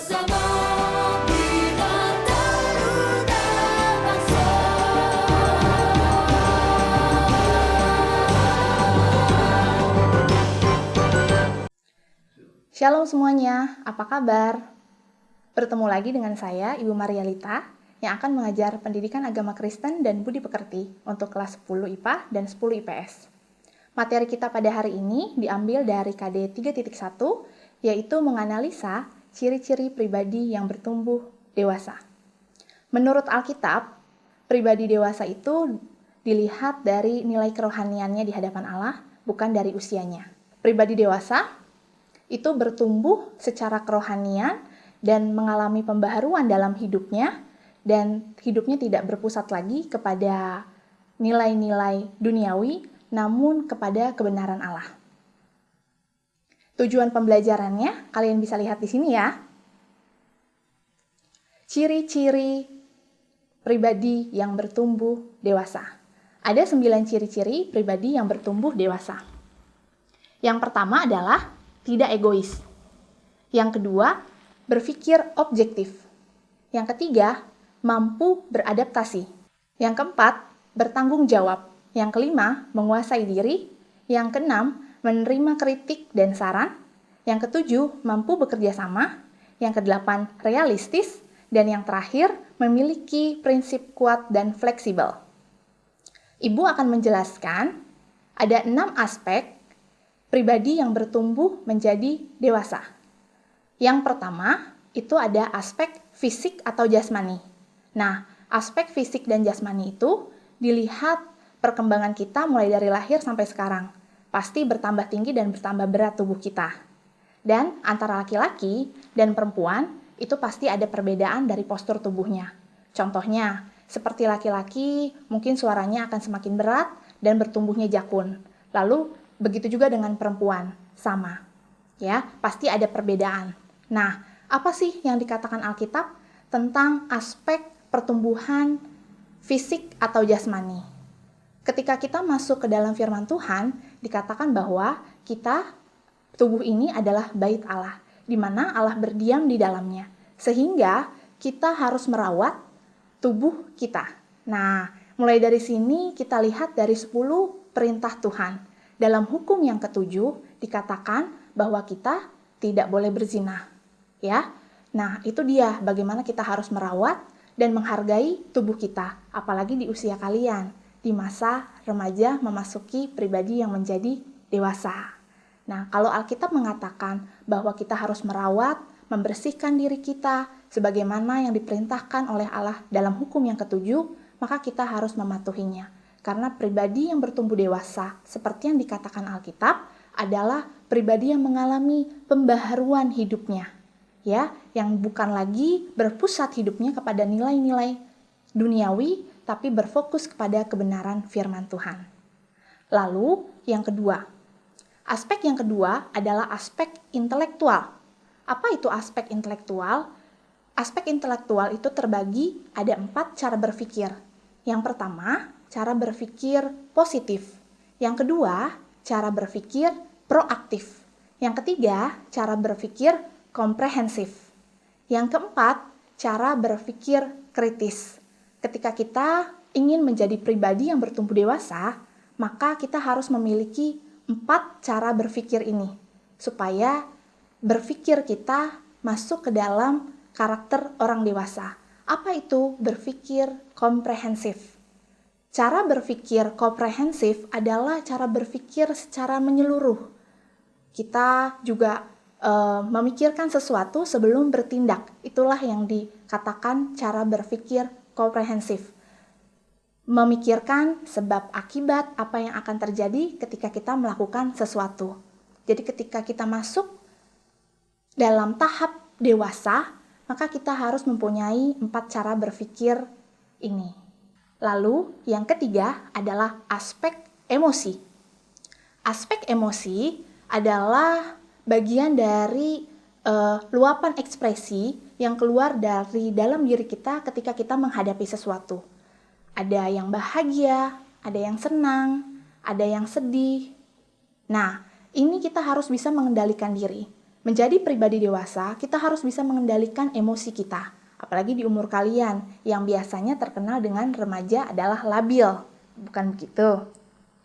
bersama Bina Taruna Bangsa. Shalom semuanya, apa kabar? Bertemu lagi dengan saya, Ibu Marialita, yang akan mengajar pendidikan agama Kristen dan budi pekerti untuk kelas 10 IPA dan 10 IPS. Materi kita pada hari ini diambil dari KD 3.1, yaitu menganalisa ciri-ciri pribadi yang bertumbuh dewasa. Menurut Alkitab, pribadi dewasa itu dilihat dari nilai kerohaniannya di hadapan Allah, bukan dari usianya. Pribadi dewasa itu bertumbuh secara kerohanian dan mengalami pembaharuan dalam hidupnya, dan hidupnya tidak berpusat lagi kepada nilai-nilai duniawi, namun kepada kebenaran Allah. Tujuan pembelajarannya kalian bisa lihat di sini ya. Ciri-ciri pribadi yang bertumbuh dewasa. Ada 9 ciri-ciri pribadi yang bertumbuh dewasa. Yang pertama adalah tidak egois. Yang kedua, berpikir objektif. Yang ketiga, mampu beradaptasi. Yang keempat, bertanggung jawab. Yang kelima, menguasai diri. Yang keenam, menerima kritik dan saran. Yang ketujuh, mampu bekerja sama. Yang kedelapan, realistis. Dan yang terakhir, memiliki prinsip kuat dan fleksibel. Ibu akan menjelaskan ada 6 aspek pribadi yang bertumbuh menjadi dewasa. Yang pertama, itu ada aspek fisik atau jasmani. Nah, aspek fisik dan jasmani itu dilihat perkembangan kita mulai dari lahir sampai sekarang. Pasti bertambah tinggi dan bertambah berat tubuh kita. Dan antara laki-laki dan perempuan, itu pasti ada perbedaan dari postur tubuhnya. Contohnya, seperti laki-laki, mungkin suaranya akan semakin berat dan bertumbuhnya jakun. Lalu, begitu juga dengan perempuan, sama. Ya, pasti ada perbedaan. Nah, apa sih yang dikatakan Alkitab tentang aspek pertumbuhan fisik atau jasmani? Ketika kita masuk ke dalam firman Tuhan, dikatakan bahwa tubuh ini adalah bait Allah, di mana Allah berdiam di dalamnya. Sehingga kita harus merawat tubuh kita. Nah, mulai dari sini kita lihat dari 10 perintah Tuhan. Dalam hukum yang ketujuh dikatakan bahwa kita tidak boleh berzina. Ya. Nah, itu dia bagaimana kita harus merawat dan menghargai tubuh kita, apalagi di usia kalian, di masa remaja memasuki pribadi yang menjadi dewasa. Nah, kalau Alkitab mengatakan bahwa kita harus merawat, membersihkan diri kita sebagaimana yang diperintahkan oleh Allah dalam hukum yang ketujuh, maka kita harus mematuhinya. Karena pribadi yang bertumbuh dewasa, seperti yang dikatakan Alkitab, adalah pribadi yang mengalami pembaharuan hidupnya. Ya, yang bukan lagi berpusat hidupnya kepada nilai-nilai duniawi, tapi berfokus kepada kebenaran firman Tuhan. Lalu, yang kedua. Aspek yang kedua adalah aspek intelektual. Apa itu aspek intelektual? Aspek intelektual itu terbagi ada 4 cara berpikir. Yang pertama, cara berpikir positif. Yang kedua, cara berpikir proaktif. Yang ketiga, cara berpikir komprehensif. Yang keempat, cara berpikir kritis. Ketika kita ingin menjadi pribadi yang bertumbuh dewasa, maka kita harus memiliki 4 cara berpikir ini, supaya berpikir kita masuk ke dalam karakter orang dewasa. Apa itu berpikir komprehensif? Cara berpikir komprehensif adalah cara berpikir secara menyeluruh. Kita juga memikirkan sesuatu sebelum bertindak. Itulah yang dikatakan cara berpikir komprehensif. Memikirkan sebab akibat apa yang akan terjadi ketika kita melakukan sesuatu. Jadi ketika kita masuk dalam tahap dewasa, maka kita harus mempunyai 4 cara berpikir ini. Lalu yang ketiga adalah aspek emosi. Aspek emosi adalah bagian dari luapan ekspresi yang keluar dari dalam diri kita ketika kita menghadapi sesuatu. Ada yang bahagia, ada yang senang, ada yang sedih. Nah, ini kita harus bisa mengendalikan diri. menjadi pribadi dewasa, kita harus bisa mengendalikan emosi kita. Apalagi di umur kalian, yang biasanya terkenal dengan remaja adalah labil. Bukan begitu?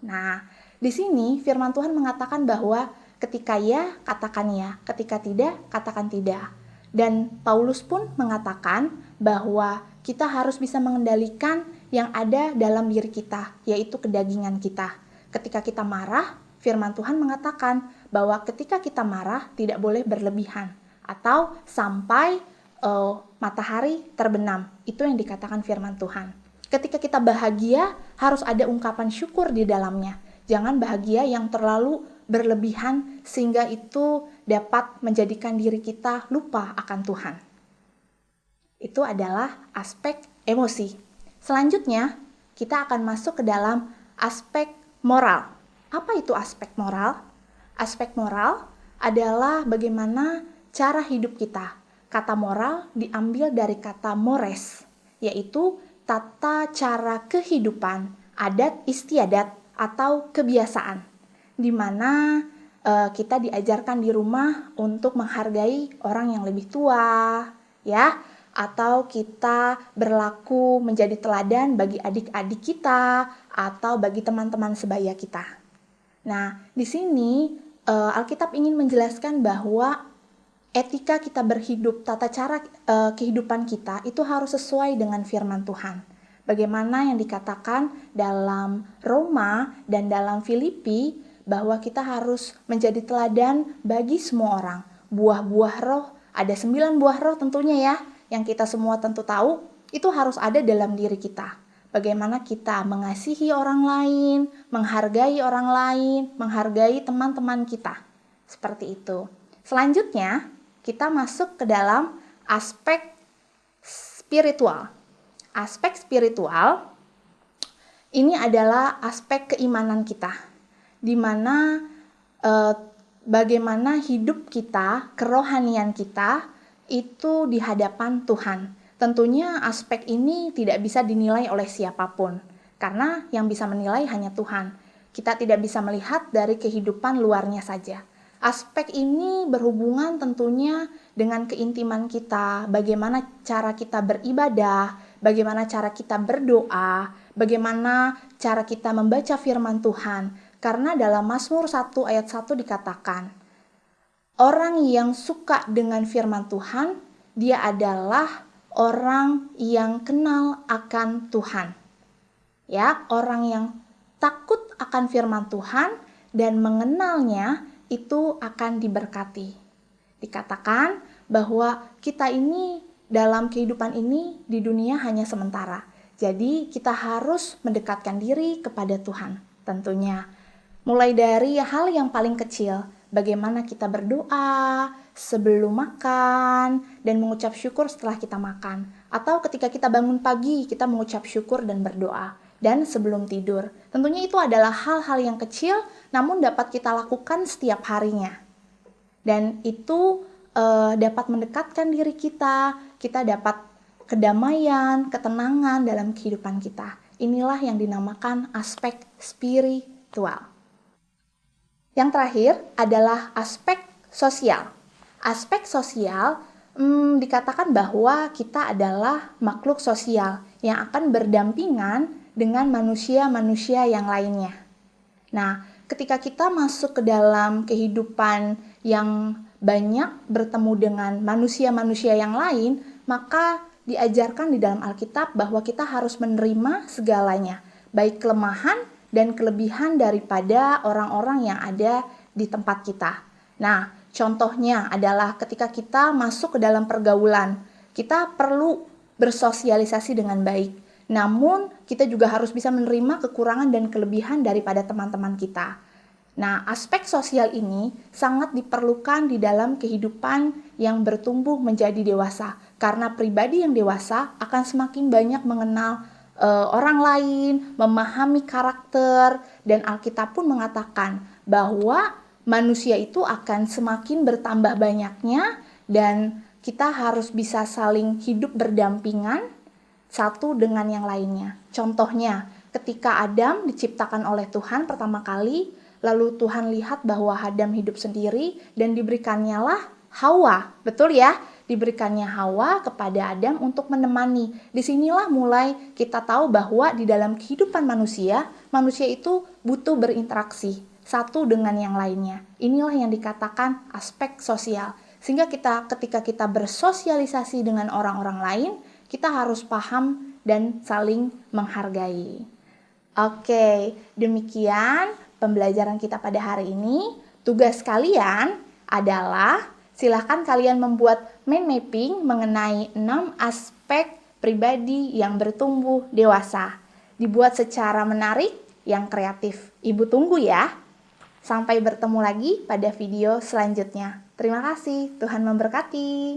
Nah, di sini firman Tuhan mengatakan bahwa ketika ya, katakan ya. Ketika tidak, katakan tidak. Dan Paulus pun mengatakan bahwa kita harus bisa mengendalikan yang ada dalam diri kita, yaitu kedagingan kita. Ketika kita marah, firman Tuhan mengatakan bahwa ketika kita marah tidak boleh berlebihan atau sampai matahari terbenam. Itu yang dikatakan firman Tuhan. Ketika kita bahagia, harus ada ungkapan syukur di dalamnya. Jangan bahagia yang terlalu berlebihan sehingga itu dapat menjadikan diri kita lupa akan Tuhan. Itu adalah aspek emosi. Selanjutnya, kita akan masuk ke dalam aspek moral. Apa itu aspek moral? Aspek moral adalah bagaimana cara hidup kita. Kata moral diambil dari kata mores, yaitu tata cara kehidupan, adat istiadat, atau kebiasaan, di mana kita diajarkan di rumah untuk menghargai orang yang lebih tua, ya, atau kita berlaku menjadi teladan bagi adik-adik kita atau bagi teman-teman sebaya kita. Nah, di sini Alkitab ingin menjelaskan bahwa etika kita berhidup, tata cara kehidupan kita itu harus sesuai dengan firman Tuhan. Bagaimana yang dikatakan dalam Roma dan dalam Filipi bahwa kita harus menjadi teladan bagi semua orang. Buah-buah roh, ada 9 buah roh tentunya ya, yang kita semua tentu tahu, itu harus ada dalam diri kita. Bagaimana kita mengasihi orang lain, menghargai orang lain, menghargai teman-teman kita. Seperti itu. Selanjutnya, kita masuk ke dalam aspek spiritual. Aspek spiritual ini adalah aspek keimanan kita, di mana bagaimana hidup kita, kerohanian kita itu di hadapan Tuhan. Tentunya aspek ini tidak bisa dinilai oleh siapapun, karena yang bisa menilai hanya Tuhan. Kita tidak bisa melihat dari kehidupan luarnya saja. Aspek ini berhubungan tentunya dengan keintiman kita, bagaimana cara kita beribadah, bagaimana cara kita berdoa, bagaimana cara kita membaca firman Tuhan. Karena dalam Mazmur 1 ayat 1 dikatakan, orang yang suka dengan firman Tuhan, dia adalah orang yang kenal akan Tuhan. Ya, orang yang takut akan firman Tuhan dan mengenalnya itu akan diberkati. Dikatakan bahwa kita ini dalam kehidupan ini di dunia hanya sementara. Jadi kita harus mendekatkan diri kepada Tuhan tentunya. Mulai dari hal yang paling kecil, bagaimana kita berdoa sebelum makan dan mengucap syukur setelah kita makan. Atau ketika kita bangun pagi, kita mengucap syukur dan berdoa. Dan sebelum tidur. Tentunya itu adalah hal-hal yang kecil, namun dapat kita lakukan setiap harinya. Dan itu dapat mendekatkan diri kita dapat kedamaian, ketenangan dalam kehidupan kita. Inilah yang dinamakan aspek spiritual. Yang terakhir adalah aspek sosial. Aspek sosial dikatakan bahwa kita adalah makhluk sosial yang akan berdampingan dengan manusia-manusia yang lainnya. Nah, ketika kita masuk ke dalam kehidupan yang banyak bertemu dengan manusia-manusia yang lain, maka diajarkan di dalam Alkitab bahwa kita harus menerima segalanya, baik kelemahan dan kelebihan daripada orang-orang yang ada di tempat kita. Nah, contohnya adalah ketika kita masuk ke dalam pergaulan, kita perlu bersosialisasi dengan baik. Namun, kita juga harus bisa menerima kekurangan dan kelebihan daripada teman-teman kita. Nah, aspek sosial ini sangat diperlukan di dalam kehidupan yang bertumbuh menjadi dewasa. Karena pribadi yang dewasa akan semakin banyak mengenal orang lain, memahami karakter, dan Alkitab pun mengatakan bahwa manusia itu akan semakin bertambah banyaknya dan kita harus bisa saling hidup berdampingan satu dengan yang lainnya. Contohnya, ketika Adam diciptakan oleh Tuhan pertama kali, Lalu Tuhan lihat bahwa Adam hidup sendiri dan diberikannya lah Hawa. Betul ya? Diberikannya Hawa kepada Adam untuk menemani. Disinilah mulai kita tahu bahwa di dalam kehidupan manusia itu butuh berinteraksi satu dengan yang lainnya. Inilah yang dikatakan aspek sosial. Sehingga ketika kita bersosialisasi dengan orang-orang lain, kita harus paham dan saling menghargai. Oke, demikian pembelajaran kita pada hari ini. Tugas kalian adalah silahkan kalian membuat mind mapping mengenai 6 aspek pribadi yang bertumbuh dewasa. Dibuat secara menarik, yang kreatif. Ibu tunggu ya. Sampai bertemu lagi pada video selanjutnya. Terima kasih, Tuhan memberkati.